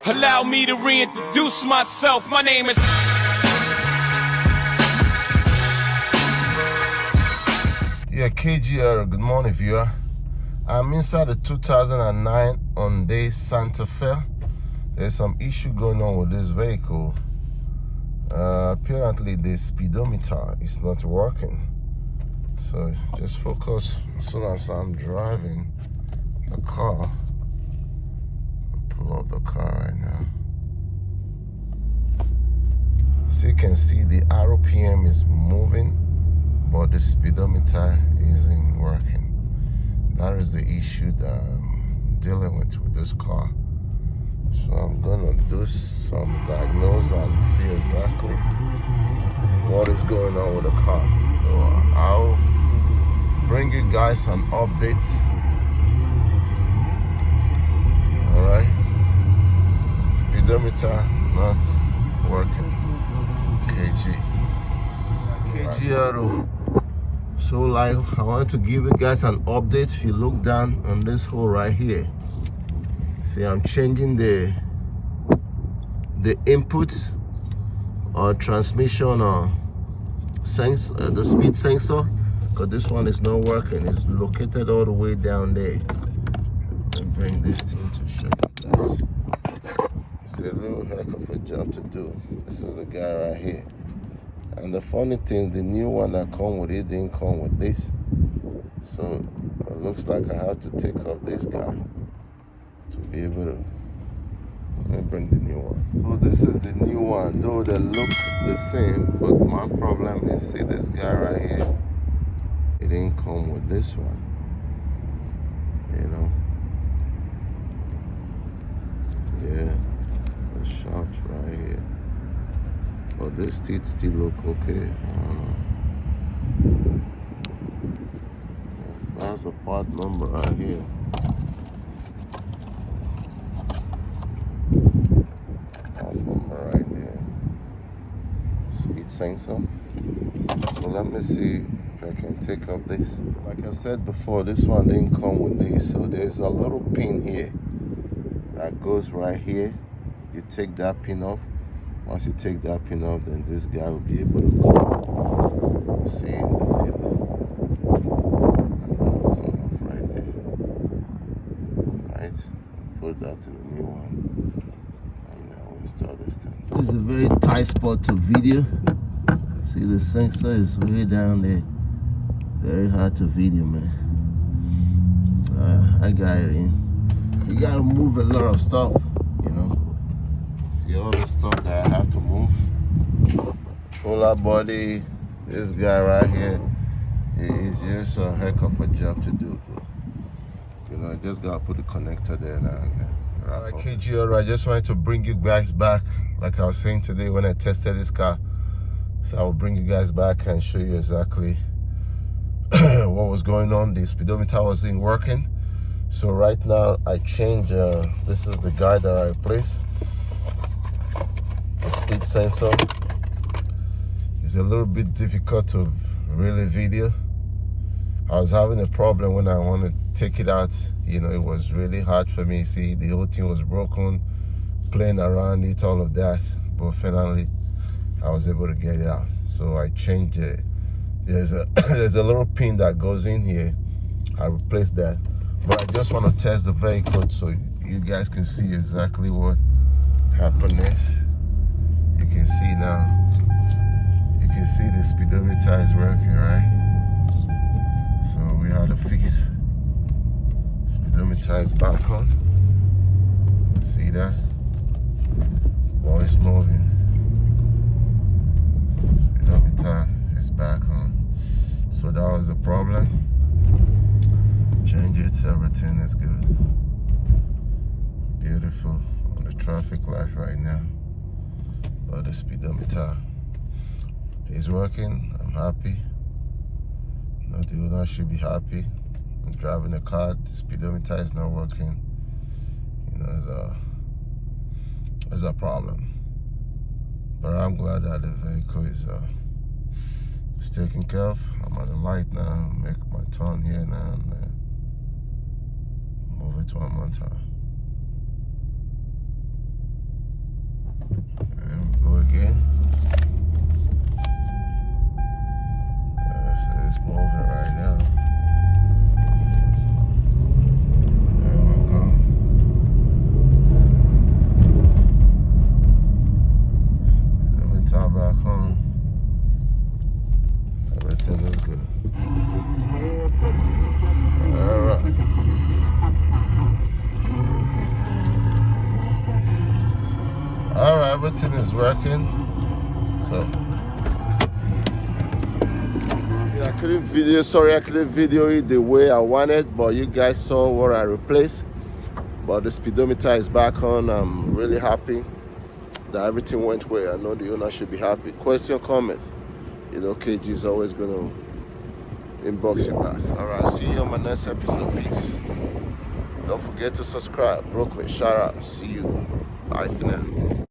Allow me to reintroduce myself. My name is... Yeah, KGR, good morning, viewer. I'm inside the 2009 Hyundai Santa Fe. There's some issue going on with this vehicle. Apparently the speedometer is not working. So just focus as soon as I'm driving the car. I'll pull out the car right now. So you can see the RPM is moving, but the speedometer isn't working. That is the issue that I'm dealing with this car. So I'm gonna do some diagnosis and see exactly what is going on with the car. So I'll bring you guys some updates. Alright. Speedometer not working. KGR. So like I want to give you guys an update. If you look down on this hole right here, see I'm changing the input or transmission or the speed sensor, because this one is not working. It's located all the way down there. Let me bring this thing to show you guys. It's a little heck of a job to do. This is the guy right here. And the funny thing, the new one that come with it didn't come with this. So it looks like I have to take off this guy to be able to, let me bring the new one. So this is the new one, though they look the same, but my problem is, see this guy right here, it didn't come with this one, you know. Yeah, the shots right here. But this teeth still look okay. That's a part number right here. Part number right there. Speed sensor. So let me see if I can take off this. Like I said before, this one didn't come with this. So there's a little pin here that goes right here. You take that pin off. Once you take that pin off, then this guy will be able to come. See the lever. And that'll come off right there. Right? Put that in the new one. And then we'll install this thing. This is a very tight spot to video. See, the sensor is way down there. Very hard to video, man. I got it in. You gotta move a lot of stuff, you know. See all the stuff that I have to move. Controller body, this guy right here, is just a heck of a job to do. You know, I just gotta put the connector there now. Alright, KGR, I just wanted to bring you guys back, like I was saying today when I tested this car. So I will bring you guys back and show you exactly what was going on. The speedometer wasn't working. So right now I changed, this is the guide that I replaced. The speed sensor is a little bit difficult to really video. I was having a problem when I wanted to take it out. You know, it was really hard for me. See, the whole thing was broken, playing around it, all of that. But finally, I was able to get it out. So I changed it. There's a little pin that goes in here. I replaced that. But I just want to test the vehicle so you guys can see exactly what happened next. You can see now, you can see the speedometer is working, right? So we had to fix. Speedometer is back on. See that? Ball is moving. Speedometer is back on. So that was the problem. Change it, everything is good. Beautiful. On the traffic light right now. But the speedometer is working. I'm happy. No, the owner should be happy. I'm driving a car, the speedometer is not working. You know, it's a problem. But I'm glad that the vehicle is taken care of. I'm at the light now. Make my turn here now and move it one more time. again. So it's moving right now. There we go. Let me turn back home. Everything is good. All right. All right, everything is working. So, yeah, I couldn't video it the way I wanted, but you guys saw what I replaced. But the speedometer is back on. I'm really happy that everything went well. I know the owner should be happy. Question, comments. You know, KG is always gonna inbox you back. All right, see you on my next episode. Peace. Don't forget to subscribe. Brooklyn, shout out. See you. Bye for now.